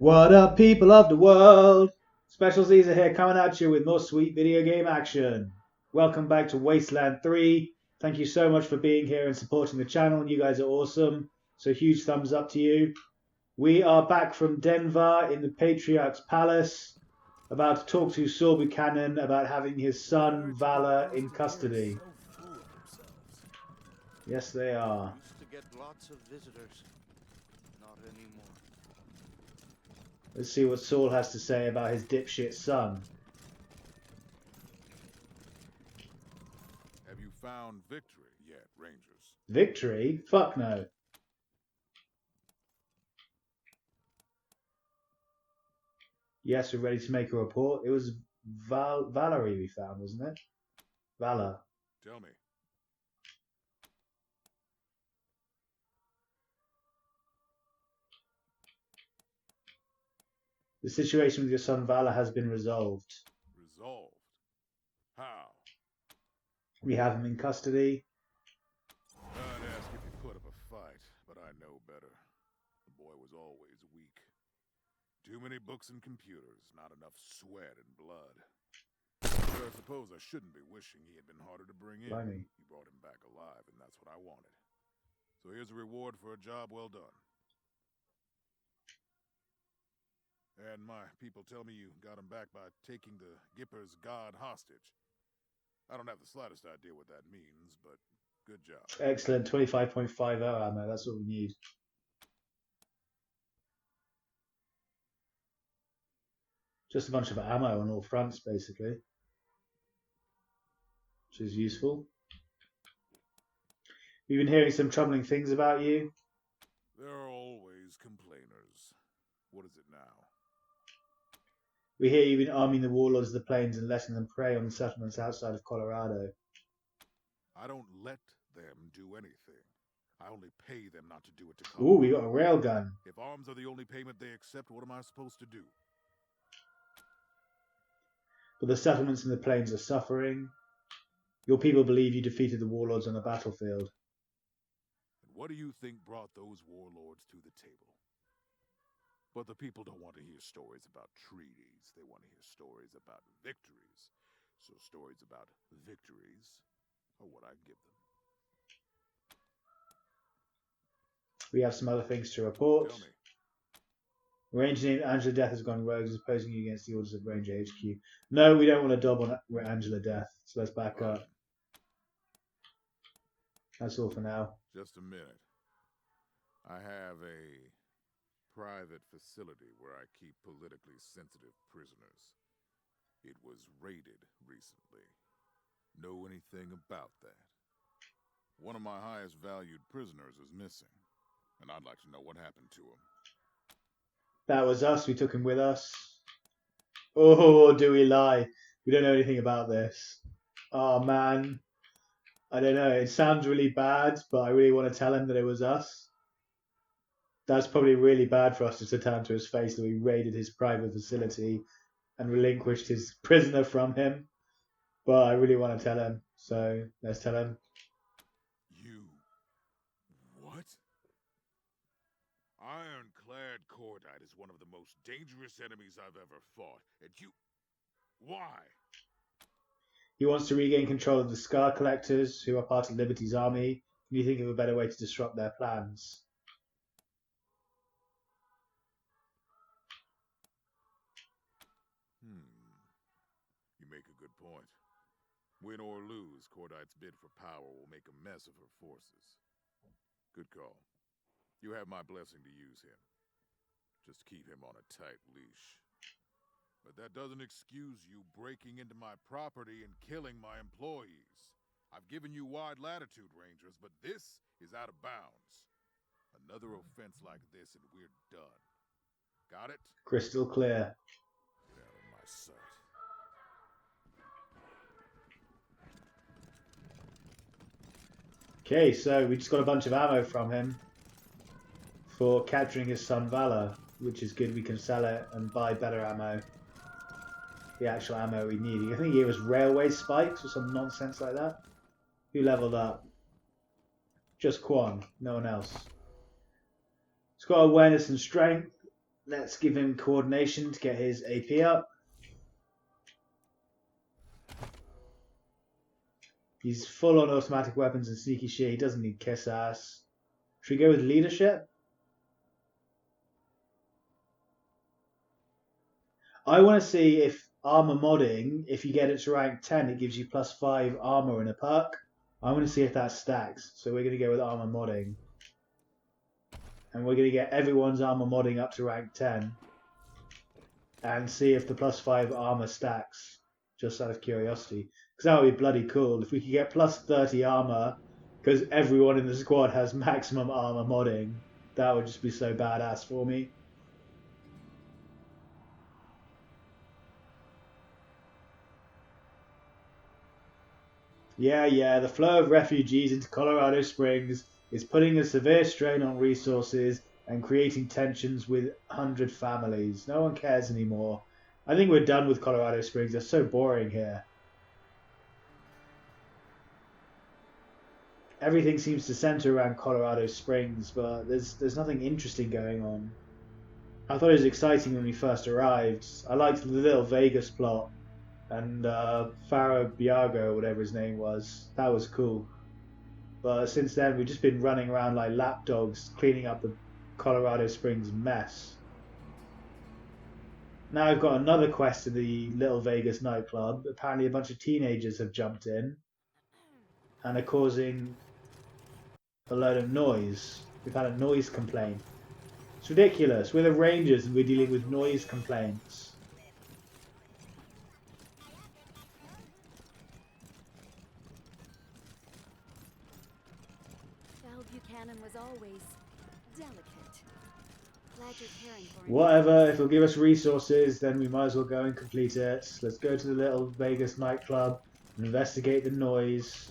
What up, people of the world? Special Caesar here, coming at you with more sweet video game action. Welcome back to Wasteland 3. Thank you so much for being here and supporting the channel. You guys are awesome. So huge thumbs up to you. We are back from Denver in the Patriarch's palace, about to talk to Saul Buchanan about having his son Valor in custody. Yes, they are. Used to get lots of visitors. Not anymore. Let's see what Saul has to say about his dipshit son. Have you found victory yet, Rangers? Victory? Fuck no. Yes, we're ready to make a report. It was Valerie we found, wasn't it? Valor. Tell me. The situation with your son Valor has been resolved. Resolved? How? We have him in custody. I'd ask if he put up a fight, but I know better. The boy was always weak. Too many books and computers, not enough sweat and blood. But I suppose I shouldn't be wishing he had been harder to bring in. Blimey. You brought him back alive, and that's what I wanted. So here's a reward for a job well done. And my people tell me you got him back by taking the Gipper's god hostage. I don't have the slightest idea what that means, but good job. Excellent. 25.50 ammo. That's what we need. Just a bunch of ammo on all fronts, basically. Which is useful. We've been hearing some troubling things about you. There are always complainers. What is it now? We hear you've been arming the warlords of the plains and letting them prey on the settlements outside of Colorado. I don't let them do anything. I only pay them not to do it to Colorado. Ooh, we got a railgun. If arms are the only payment they accept, what am I supposed to do? But the settlements in the plains are suffering. Your people believe you defeated the warlords on the battlefield. And what do you think brought those warlords to the table? But the people don't want to hear stories about treaties. They want to hear stories about victories. So stories about victories are what I give them. We have some other things to report. Tell me. Ranger named Angela Death has gone rogue, is opposing you against the orders of Ranger HQ. No, we don't want to dob on Angela Death, so let's back up. That's all for now. Just a minute. I have a private facility where I keep politically sensitive prisoners. It was raided recently. Know anything about that? One of my highest valued prisoners is missing, and I'd like to know what happened to him. That was us, we took him with us. Oh, do we lie? We don't know anything about this. Oh man. I don't know, it sounds really bad, but I really want to tell him that it was us. That's probably really bad for us to tell him to his face that we raided his private facility and relinquished his prisoner from him. But I really want to tell him, so let's tell him. You... what? Ironclad Cordite is one of the most dangerous enemies I've ever fought, and you... why? He wants to regain control of the Scar Collectors, who are part of Liberty's army. Can you think of a better way to disrupt their plans? You make a good point. Win or lose, Cordite's bid for power will make a mess of her forces. Good call. You have my blessing to use him. Just keep him on a tight leash. But that doesn't excuse you breaking into my property and killing my employees. I've given you wide latitude, Rangers, but this is out of bounds. Another offense like this and we're done. Got it? Crystal clear. Get out of my sight. Okay, so we just got a bunch of ammo from him for capturing his son Valor, which is good. We can sell it and buy better ammo. The actual ammo we need. I think he gave us railway spikes or some nonsense like that. Who leveled up? Just Quan, no one else. It's got awareness and strength. Let's give him coordination to get his AP up. He's full on automatic weapons and sneaky shit. He doesn't need kiss ass. Should we go with leadership? I want to see if armor modding, if you get it to rank 10, it gives you +5 armor and a perk. I want to see if that stacks. So we're going to go with armor modding. And we're going to get everyone's armor modding up to rank 10. And see if the +5 armor stacks. Just out of curiosity. Because that would be bloody cool. If we could get +30 armor, because everyone in the squad has maximum armor modding, that would just be so badass for me. Yeah, the flow of refugees into Colorado Springs is putting a severe strain on resources and creating tensions with 100 families. No one cares anymore. I think we're done with Colorado Springs. They're so boring here. Everything seems to center around Colorado Springs, but there's nothing interesting going on. I thought it was exciting when we first arrived. I liked the little Vegas plot. And Farah Biago, whatever his name was, that was cool. But since then, we've just been running around like lapdogs, cleaning up the Colorado Springs mess. Now I've got another quest in the Little Vegas nightclub. Apparently a bunch of teenagers have jumped in and are causing a load of noise. We've had a noise complaint. It's ridiculous. We're the Rangers and we're dealing with noise complaints. Buchanan was always delicate. Glad you're caring for him. Whatever, if it'll give us resources, then we might as well go and complete it. Let's go to the Little Vegas nightclub and investigate the noise.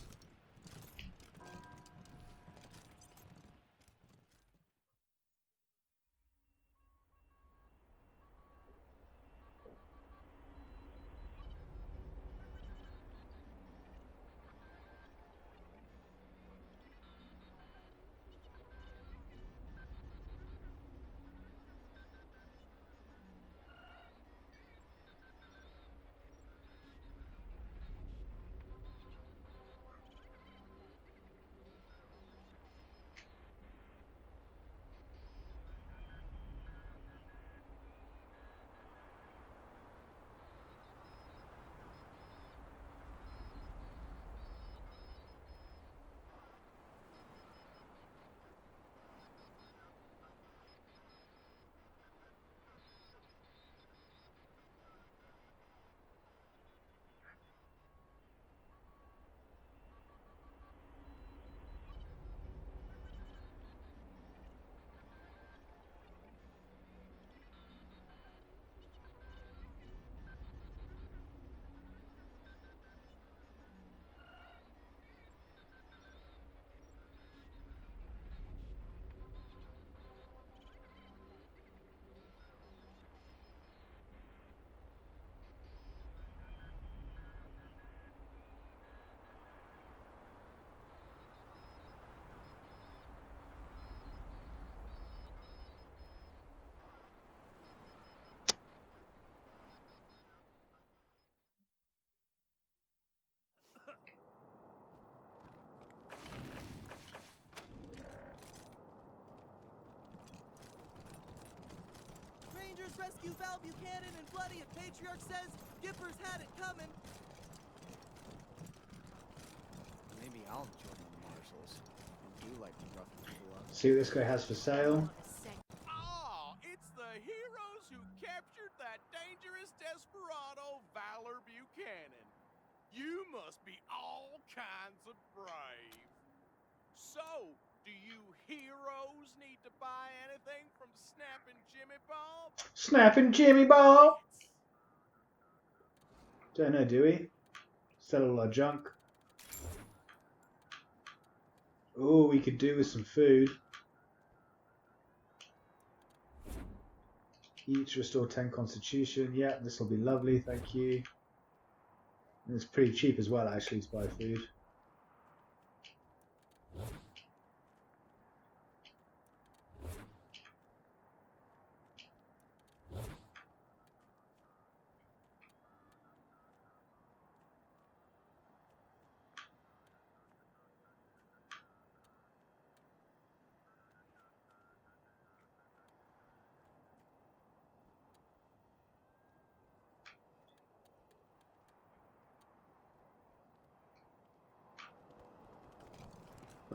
Rangers rescue Val Buchanan and Bloody, and Patriarch says Gipper's had it coming. Maybe I'll join the marshals. I do like to rough people up. See what this guy has for sale. Oh, it's the heroes who captured that dangerous desperado, Valor Buchanan. You must be all kinds of brave. So, do you heroes need to buy anything from Snappin' Jimmy Bob? Snapping Jimmy Bob! Don't know, do we? Sell all our junk. Oh, we could do with some food. Each restore 10 constitution. Yeah, this will be lovely, thank you. And it's pretty cheap as well, actually, to buy food.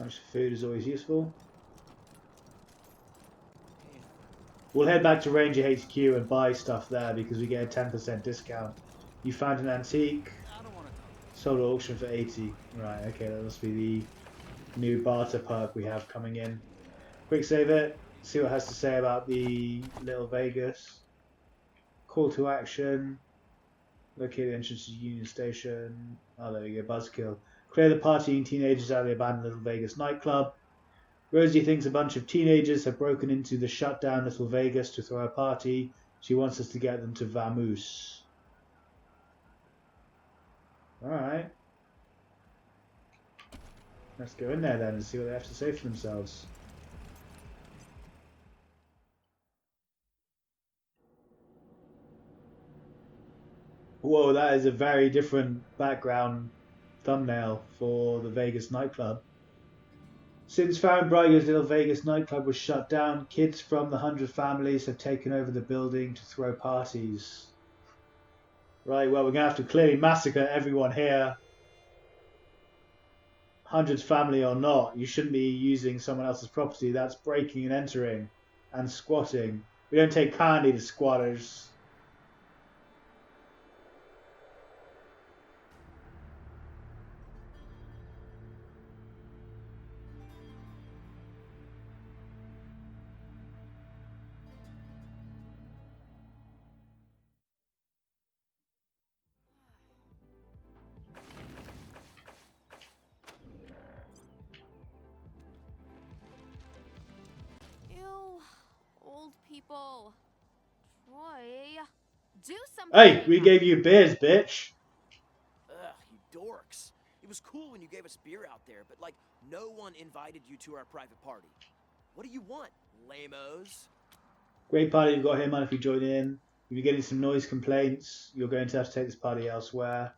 Much food is always useful. We'll head back to Ranger HQ and buy stuff there because we get a 10% discount. You found an antique. I don't want to talk. Sold at auction for 80. Right, okay, that must be the new barter perk we have coming in. Quick save it. See what it has to say about the Little Vegas. Call to action. Locate the entrance to Union Station. Oh, there we go. Buzzkill. Clear the partying teenagers out of the abandoned Little Vegas nightclub. Rosie thinks a bunch of teenagers have broken into the shut-down Little Vegas to throw a party. She wants us to get them to Vamoose. Alright. Let's go in there then and see what they have to say for themselves. Whoa, that is a very different background thumbnail for the Vegas nightclub. Since Farron Breyer's Little Vegas nightclub was shut down, kids from the 100 families have taken over the building to throw parties. Right, well, we're going to have to clearly massacre everyone here. 100's family or not, you shouldn't be using someone else's property. That's breaking and entering and squatting. We don't take kindly to squatters. Old people. Troy, do something. Hey, we gave you beers, bitch. Ugh, you dorks. It was cool when you gave us beer out there, but like, no one invited you to our private party. What do you want, lamos? Great party you've got here, man. If you join in, if you're getting some noise complaints, you're going to have to take this party elsewhere.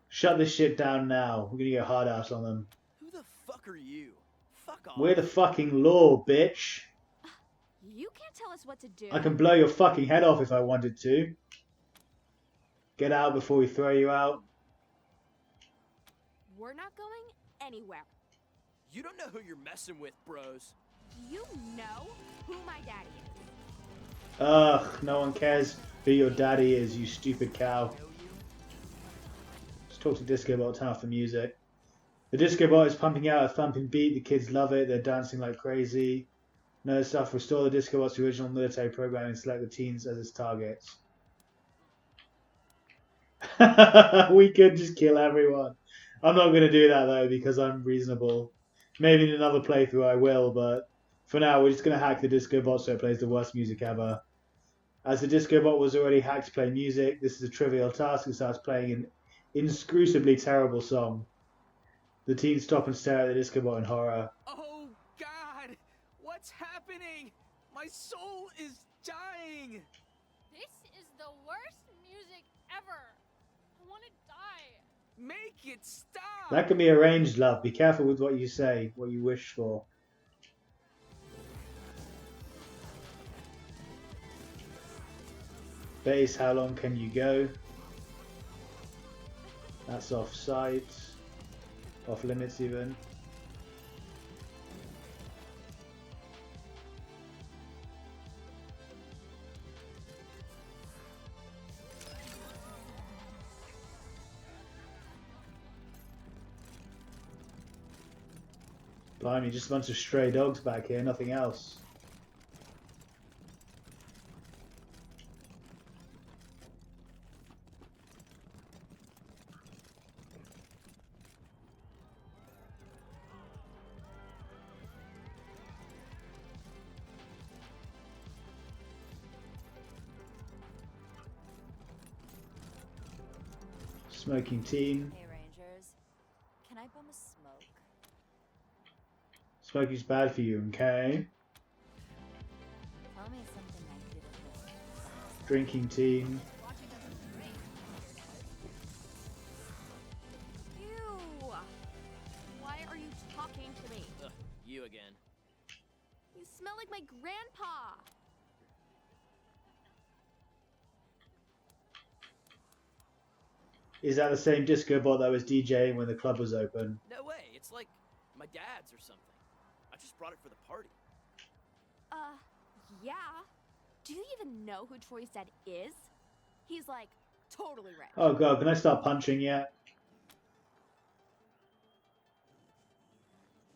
Shut this shit down now. We're going to get hard ass on them. Who the fuck are you? Fuck off. We're the fucking law, bitch. You can't tell us what to do. I can blow your fucking head off if I wanted to. Get out before we throw you out. We're not going anywhere. You don't know who you're messing with, bros. You know who my daddy is. Ugh, no one cares who your daddy is, you stupid cow. Know you? Let's talk to Disco Bot, turn off the music. The Disco Bot is pumping out a thumping beat. The kids love it. They're dancing like crazy. No stuff. Restore the Disco Bot's original military programming and select the teens as its targets. We could just kill everyone. I'm not going to do that though because I'm reasonable. Maybe in another playthrough I will, but for now we're just going to hack the Disco Bot so it plays the worst music ever. As the Disco Bot was already hacked to play music, this is a trivial task. It starts playing an inscrutably terrible song. The teens stop and stare at the Disco Bot in horror. Oh, God! What's happening? My soul is dying! This is the worst music ever. I want to die. Make it stop! That can be arranged, love. Be careful with what you say, what you wish for. Base, how long can you go? That's off site. Off limits even. Blimey, just a bunch of stray dogs back here, nothing else. Smoking teen. Hey Rangers, can I bum a smoke? Smoking's bad for you, okay? Tell me something I didn't know. Drinking teen. Ew. Why are you talking to me? Ugh, you again. You smell like my grandpa. Is that the same Disco Bot that was DJing when the club was open? No way. It's like My dad's or something. I just brought it for the party. Yeah. Do you even know who Troy's dad is? He's like totally rich. Oh god, can I start punching yet?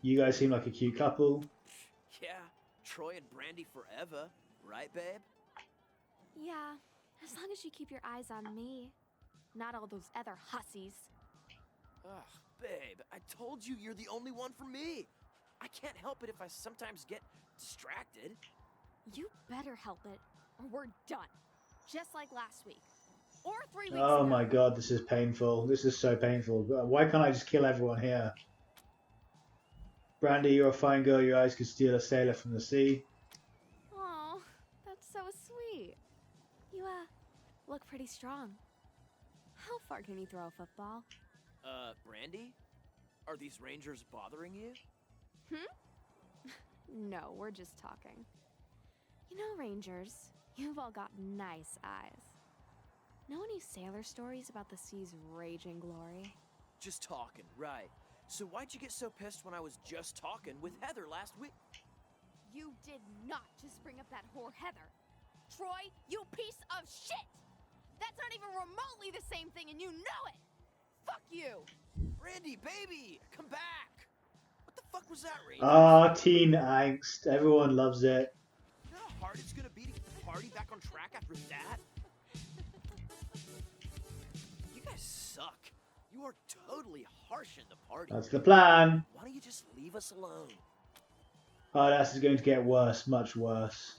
You guys seem like a cute couple. Yeah, Troy and Brandy forever, right, babe? Yeah, as long as you keep your eyes on me. Not all those other hussies. Ugh, babe, I told you you're the only one for me. I can't help it if I sometimes get distracted. You better help it, or we're done. Just like last week. Or 3 weeks Oh ago. my god, this is painful. This is so painful. Why can't I just kill everyone here? Brandy, you're a fine girl. Your eyes could steal a sailor from the sea. Aw, that's so sweet. You, look pretty strong. How far can you throw a football? Brandy? Are these rangers bothering you? No, we're just talking. You know, Rangers, you've all got nice eyes. Know any sailor stories about the sea's raging glory? Just talking, right. So why'd you get so pissed when I was just talking with Heather last week? You did not just bring up that whore Heather. Troy, you piece of shit! That's not even remotely the same thing and you know it! Fuck you! Brandy, baby, come back! What the fuck was that, Ranger? Ah, teen angst. Everyone loves it. You know how hard it's gonna be to get the party back on track after that? You guys suck. You are totally harsh in the party. That's the plan. Why don't you just leave us alone? Oh, this is going to get worse. Much worse.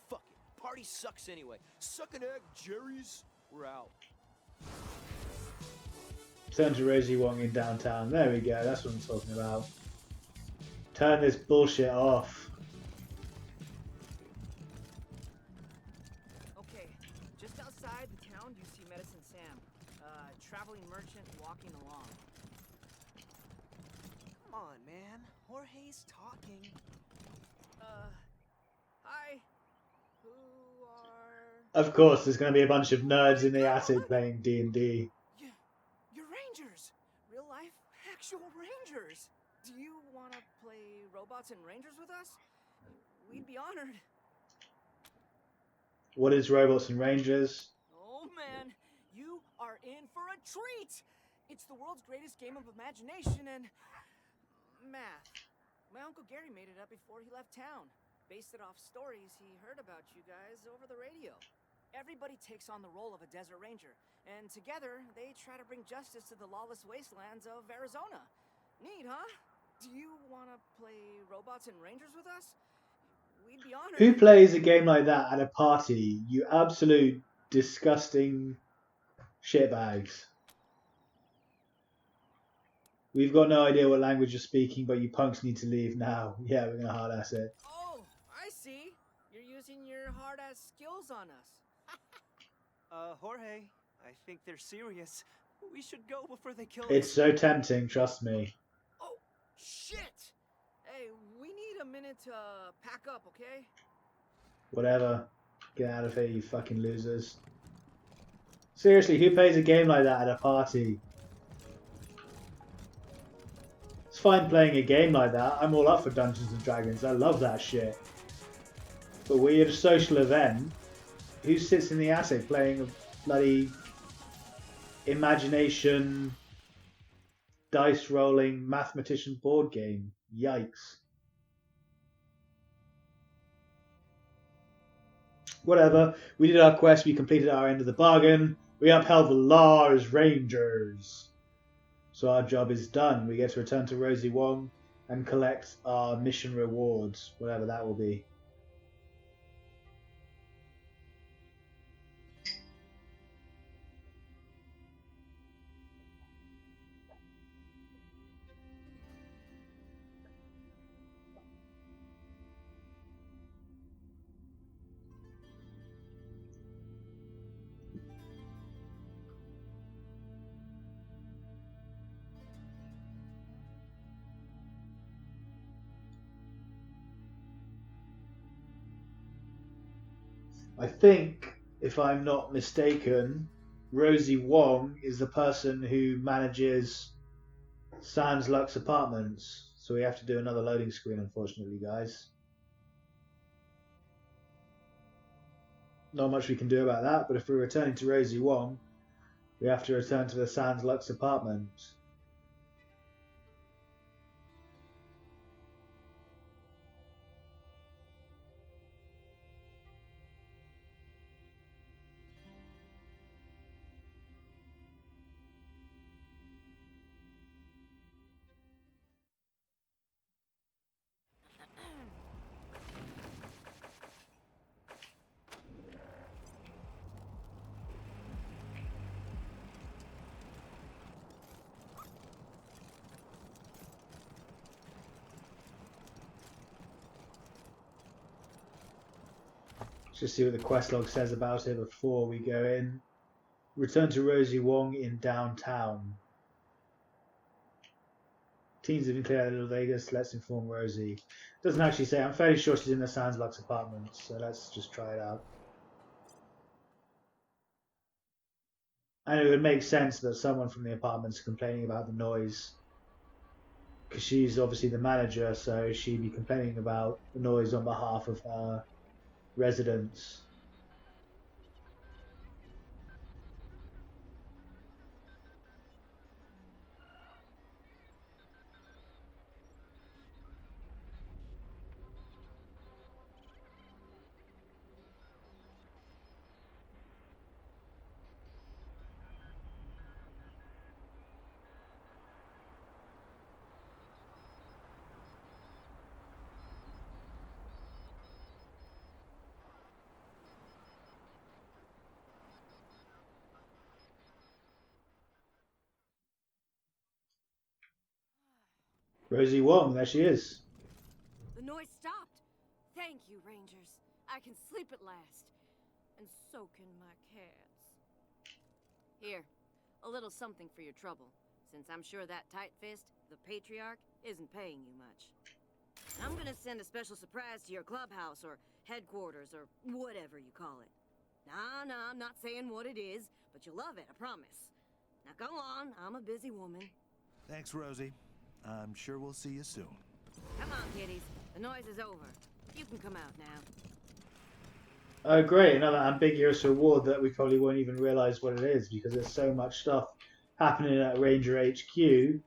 Fuck it. Party sucks anyway. Suck an egg, Jerry's. We're out. Turn to Rosie Wong in downtown. There we go. That's what I'm talking about. Turn this bullshit off. Okay, just outside the town you see Medicine Sam, traveling merchant walking along. Come on, man. Jorge's talking. Hi. Who are... Of course, there's going to be a bunch of nerds in the attic playing D&D. You're rangers! Real life, actual rangers! Do you want to play robots and rangers with us? We'd be honored. What is Robots and Rangers? Oh man, you are in for a treat! It's the world's greatest game of imagination and... math. My Uncle Gary made it up before he left town. Based it off stories he heard about you guys over the radio. Everybody takes on the role of a desert ranger, and together they try to bring justice to the lawless wastelands of Arizona. Neat, huh? Do you want to play robots and rangers with us? We'd be honored. Who plays a game like that at a party? You absolute disgusting shitbags. We've got no idea what language you're speaking, but you punks need to leave now. Yeah, we're going to hard-ass it. Oh, I see. You're using your hard-ass skills on us. Jorge, I think they're serious. We should go before they kill It's us. so tempting, trust me. Oh, shit! Hey, we need a minute to pack up, okay? Whatever. Get out of here, you fucking losers. Seriously, who plays a game like that at a party? It's fine playing a game like that. I'm all up for Dungeons and Dragons. I love that shit. But we're at a social event. Who sits in the attic playing a bloody imagination, dice rolling, mathematician board game? Yikes. Whatever. We did our quest. We completed our end of the bargain. We upheld the law as rangers. So our job is done. We get to return to Rosie Wong and collect our mission rewards, whatever that will be. I think, if I'm not mistaken, Rosie Wong is the person who manages Sans Lux Apartments. So we have to do another loading screen, unfortunately, guys. Not much we can do about that, but if we're returning to Rosie Wong, we have to return to the Sans Lux apartment. Let's just see what the quest log says about it before we go in. Return to Rosie Wong in downtown. Teens have been cleared out of Little Vegas. Let's inform Rosie. Doesn't actually say. I'm fairly sure she's in the Sans Lux apartment, so let's just try it out. And it would make sense that someone from the apartment's complaining about the noise, because she's obviously the manager, so she'd be complaining about the noise on behalf of her residents. Rosie Wong, there she is. The noise stopped. Thank you, Rangers. I can sleep at last. And so can my cats. Here, a little something for your trouble, since I'm sure that tight fist, the Patriarch, isn't paying you much. I'm gonna send a special surprise to your clubhouse or headquarters or whatever you call it. Nah, I'm not saying what it is, but you'll love it, I promise. Now go on, I'm a busy woman. Thanks, Rosie. I'm sure we'll see you soon. Come on, kiddies. The noise is over. You can come out now. Oh, great. Another ambiguous reward that we probably won't even realize what it is, because there's so much stuff happening at Ranger HQ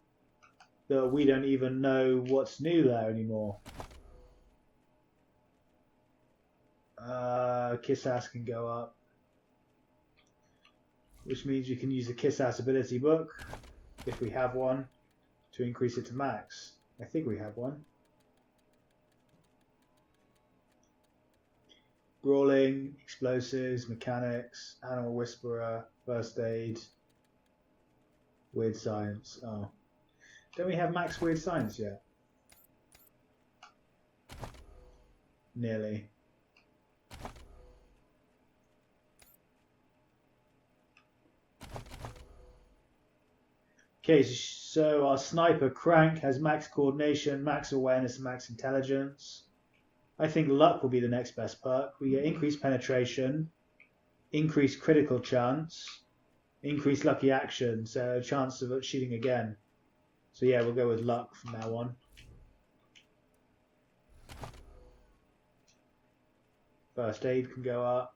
that we don't even know what's new there anymore. Kiss Ass can go up, which means we can use the Kiss Ass ability book, if we have one, to increase it to max. I think we have one. Brawling, explosives, mechanics, animal whisperer, first aid, weird science. Oh, don't we have max weird science yet? Nearly. Okay, so our sniper Crank has max coordination, max awareness, and max intelligence. I think luck will be the next best perk. We get increased penetration, increased critical chance, increased lucky action, so chance of shooting again. So yeah, we'll go with luck from now on. First aid can go up.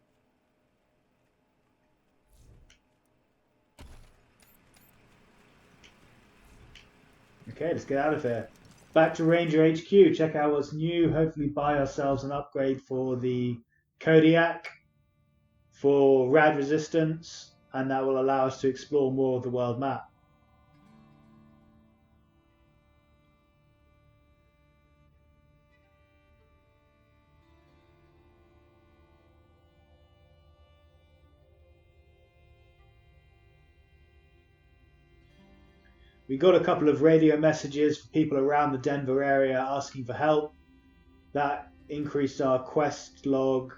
Okay, let's get out of here. Back to Ranger HQ, check out what's new, hopefully buy ourselves an upgrade for the Kodiak for rad resistance, and that will allow us to explore more of the world map. We got a couple of radio messages for people around the Denver area asking for help. That increased our quest log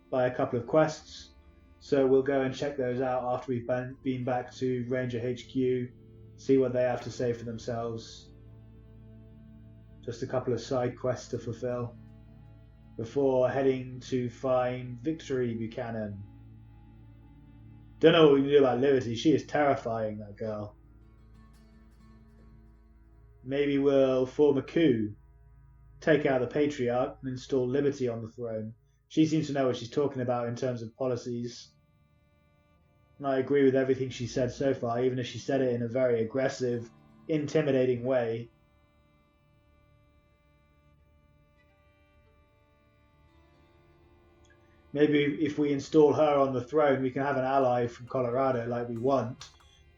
by a couple of quests. So we'll go and check those out after we've been back to Ranger HQ, see what they have to say for themselves. Just a couple of side quests to fulfill before heading to find Victory Buchanan. Don't know what we can do about Liberty. She is terrifying, that girl. Maybe we'll form a coup, take out the Patriarch, and install Liberty on the throne. She seems to know what she's talking about in terms of policies. And I agree with everything she said so far, even if she said it in a very aggressive, intimidating way. Maybe if we install her on the throne, we can have an ally from Colorado like we want,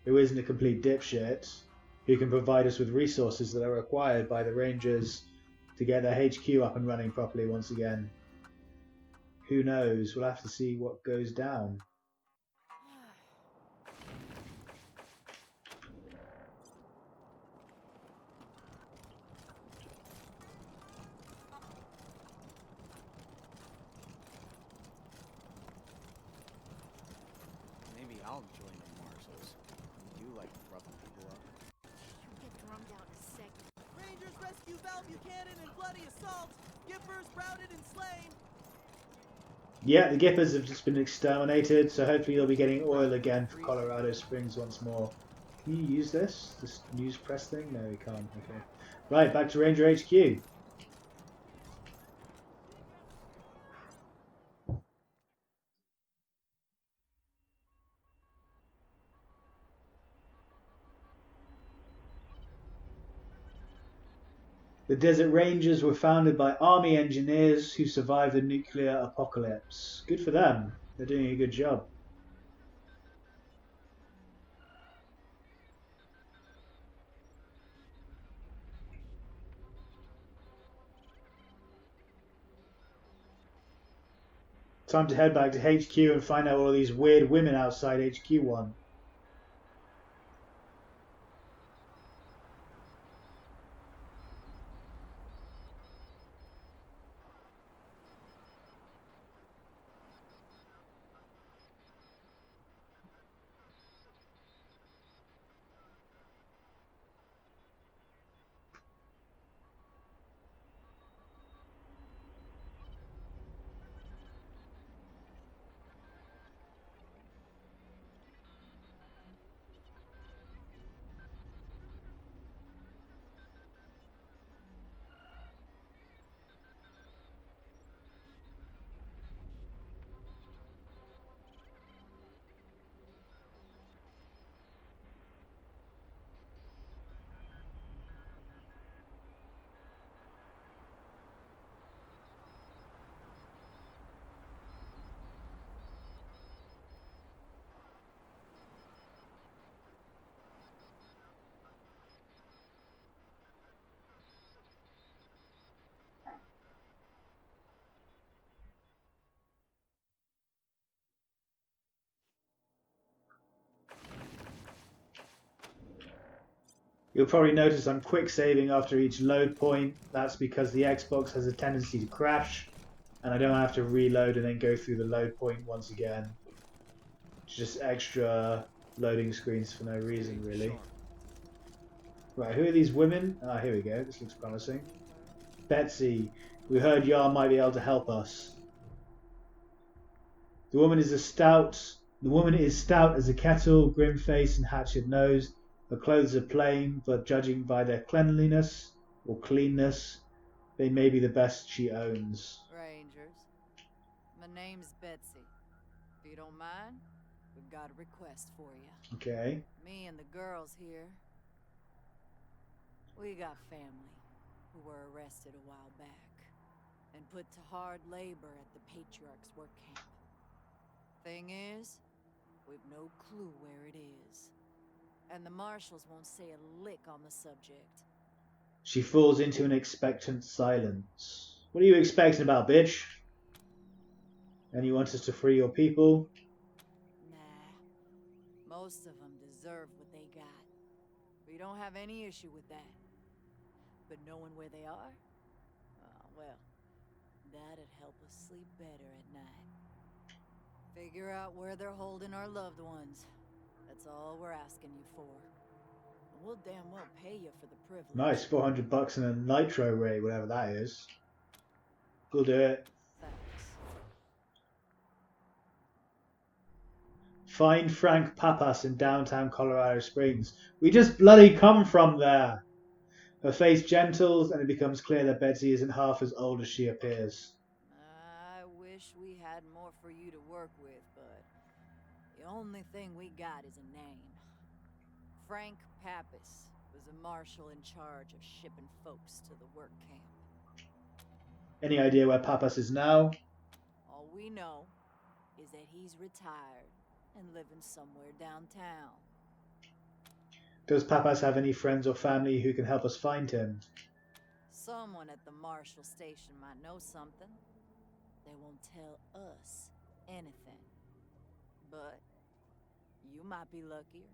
who isn't a complete dipshit, who can provide us with resources that are required by the Rangers to get their HQ up and running properly once again. Who knows? We'll have to see what goes down. Maybe I'll join the marshals. You do like roughing people up. You get drummed out in a second. Rangers rescue Val Buchanan in bloody assault. Gippers routed and slain. Yeah, the Gippers have just been exterminated, so hopefully they'll be getting oil again for Colorado Springs once more. Can you use this news press thing? No, you can't. Okay. Right, back to Ranger HQ. The Desert Rangers were founded by Army engineers who survived the nuclear apocalypse. Good for them. They're doing a good job. Time to head back to HQ and find out what all these weird women outside HQ want. You'll probably notice I'm quick saving after each load point. That's because the Xbox has a tendency to crash, and I don't have to reload and then go through the load point once again. It's just extra loading screens for no reason, really. Right, who are these women? Ah, here we go. This looks promising. Betsy, we heard Jarl might be able to help us. The woman is stout as a kettle, grim-faced and hatchet-nosed. Her clothes are plain, but judging by their cleanliness or cleanness, they may be the best she owns. Rangers, my name's Betsy. If you don't mind, we've got a request for you. Okay. Me and the girls here, we got family who were arrested a while back and put to hard labor at the Patriarch's work camp. Thing is, we've no clue where it is. And the marshals won't say a lick on the subject. She falls into an expectant silence. What are you expecting about, bitch? And you want us to free your people? Nah. Most of them deserve what they got. We don't have any issue with that. But knowing where they are? Well, that'd help us sleep better at night. Figure out where they're holding our loved ones. That's all we're asking you for. And we'll damn well pay you for the privilege. Nice, $400 and a nitro ray, whatever that is. We'll do it. Thanks. Find Frank Papas in downtown Colorado Springs. We just bloody come from there. Her face gentles, and it becomes clear that Betsy isn't half as old as she appears. I wish we had more for you to work with, but the only thing we got is a name. Frank Pappas was a marshal in charge of shipping folks to the work camp. Any idea where Pappas is now? All we know is that he's retired and living somewhere downtown. Does Pappas have any friends or family who can help us find him? Someone at the marshal station might know something. They won't tell us anything. But you might be luckier.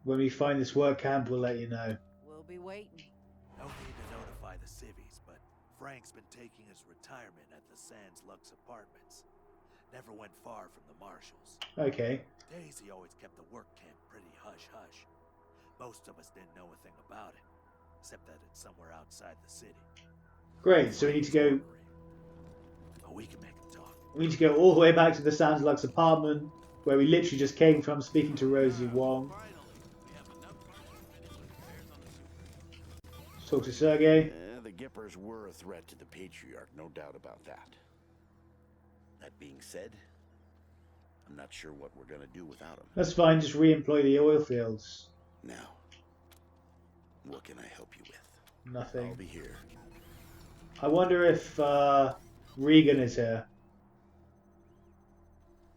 When we find this work camp, we'll let you know. We'll be waiting. No need to notify the civvies, but Frank's been taking his retirement at the Sands Lux Apartments. Never went far from the marshals. Okay. Daisy always kept the work camp pretty hush-hush. Most of us didn't know a thing about it, except that it's somewhere outside the city. Great, so we need to go... But we can make him talk. We need to go all the way back to the Sands Lux apartment, where we literally just came from, speaking to Rosie Wong. Let's talk to Sergey. The Gippers were a threat to the Patriarch, no doubt about that. That being said, I'm not sure what we're gonna do without him. That's fine, just re-employ the oil fields. Now, what can I help you with? Nothing. I'll be here. I wonder if Regan is here.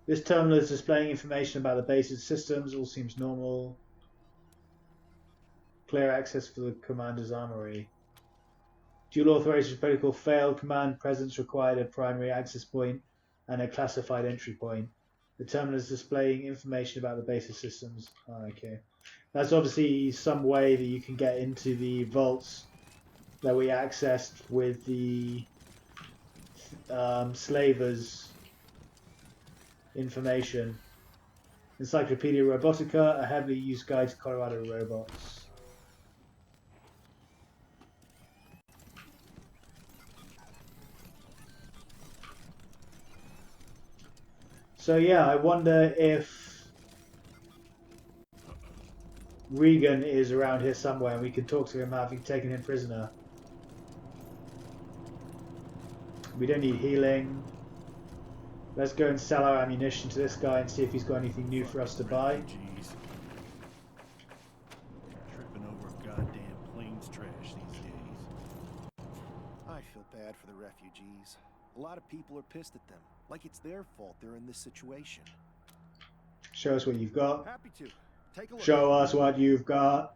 This terminal is displaying information about the base's systems. All seems normal. Clear access for the commander's armory. Dual authorization protocol failed. Command presence required a primary access point and a classified entry point. The terminal is displaying information about the base's systems. Oh, okay. That's obviously some way that you can get into the vaults that we accessed with the slavers information. Encyclopedia Robotica, a heavily used guide to Colorado robots. So yeah, I wonder if Regan is around here somewhere and we can talk to him having taken him prisoner. We don't need healing. Let's go and sell our ammunition to this guy and see if he's got anything new for us to buy. Refugees. Tripping over goddamn planes trash these days. I feel bad for the refugees. A lot of people are pissed at them, like it's their fault they're in this situation. Show us what you've got. Happy to. Take a look. Show us what you've got.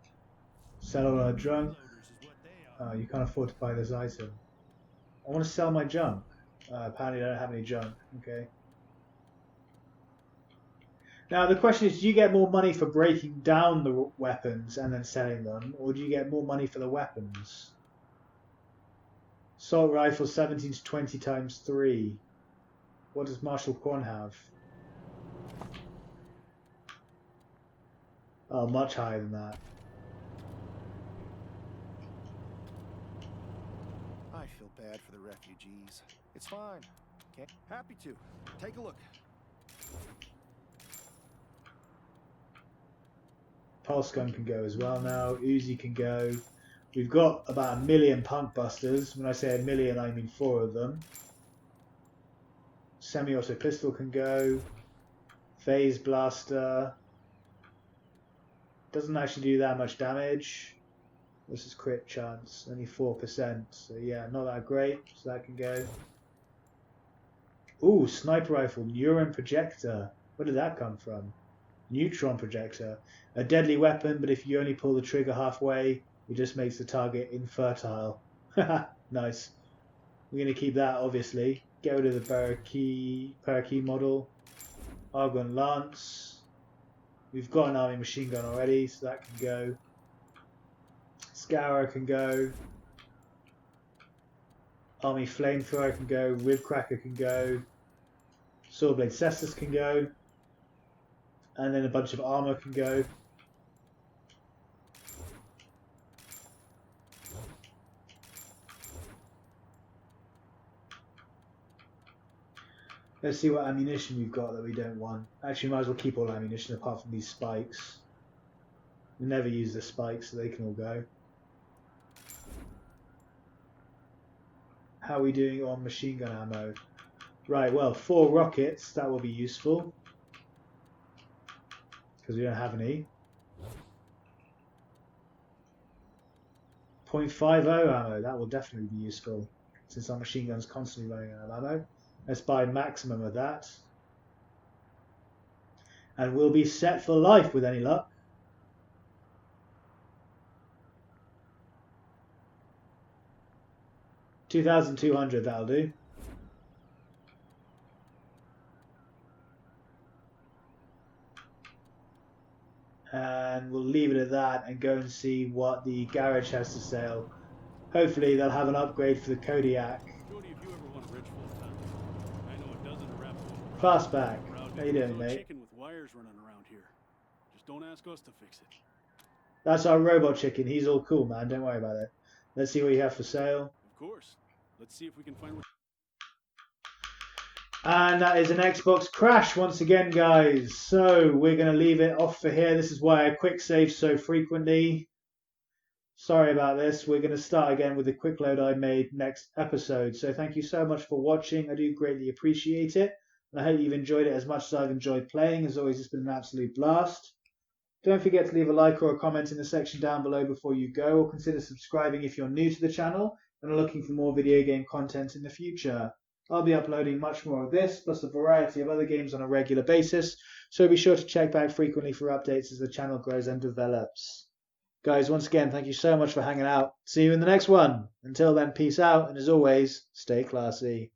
Sell our junk. You can't afford to buy this item. I want to sell my junk. Apparently I don't have any junk. Okay. Now the question is, do you get more money for breaking down the weapons and then selling them, or do you get more money for the weapons? Assault rifle 17 to 20 times 3. What does Marshal Quan have? Oh, much higher than that. I feel bad for the refugees. It's fine. Okay. Happy to. Take a look. Pulse gun can go as well now. Uzi can go. We've got about 1 million punk busters. When I say 1 million, I mean 4 of them. Semi-auto pistol can go. Phase blaster. Doesn't actually do that much damage. This is crit chance, only 4%. So yeah, not that great. So that can go. Ooh, sniper rifle, neuron projector. Where did that come from? Neutron projector. A deadly weapon, but if you only pull the trigger halfway, it just makes the target infertile. Nice. We're going to keep that, obviously. Get rid of the parakeet model. Argon Lance. We've got an army machine gun already, so that can go. Scourer can go. Army flamethrower can go. Ribcracker can go. Swordblade Cestus can go. And then a bunch of armor can go. Let's see what ammunition we've got that we don't want. Actually, might as well keep all ammunition apart from these spikes. We never use the spikes, so they can all go. How are we doing on machine gun ammo? Right, well, 4 rockets, that will be useful. Because we don't have any. 0.50 ammo, that will definitely be useful. Since our machine gun's constantly running out of ammo. Let's buy maximum of that. And we'll be set for life with any luck. $2,200, that'll do. And we'll leave it at that and go and see what the garage has to sell. Hopefully they'll have an upgrade for the Kodiak. Fastback, how you doing, mate? Chicken with wires running around here. Just don't ask us to fix it. That's our robot chicken. He's all cool, man. Don't worry about it. Let's see what you have for sale. Of course. Let's see if we can find what... And that is an Xbox crash once again, guys. So we're going to leave it off for here. This is why I quick save so frequently. Sorry about this. We're going to start again with the quick load I made next episode. So thank you so much for watching. I do greatly appreciate it. And I hope you've enjoyed it as much as I've enjoyed playing. As always, it's been an absolute blast. Don't forget to leave a like or a comment in the section down below before you go, or consider subscribing if you're new to the channel and are looking for more video game content in the future. I'll be uploading much more of this, plus a variety of other games on a regular basis, so be sure to check back frequently for updates as the channel grows and develops. Guys, once again, thank you so much for hanging out. See you in the next one. Until then, peace out, and as always, stay classy.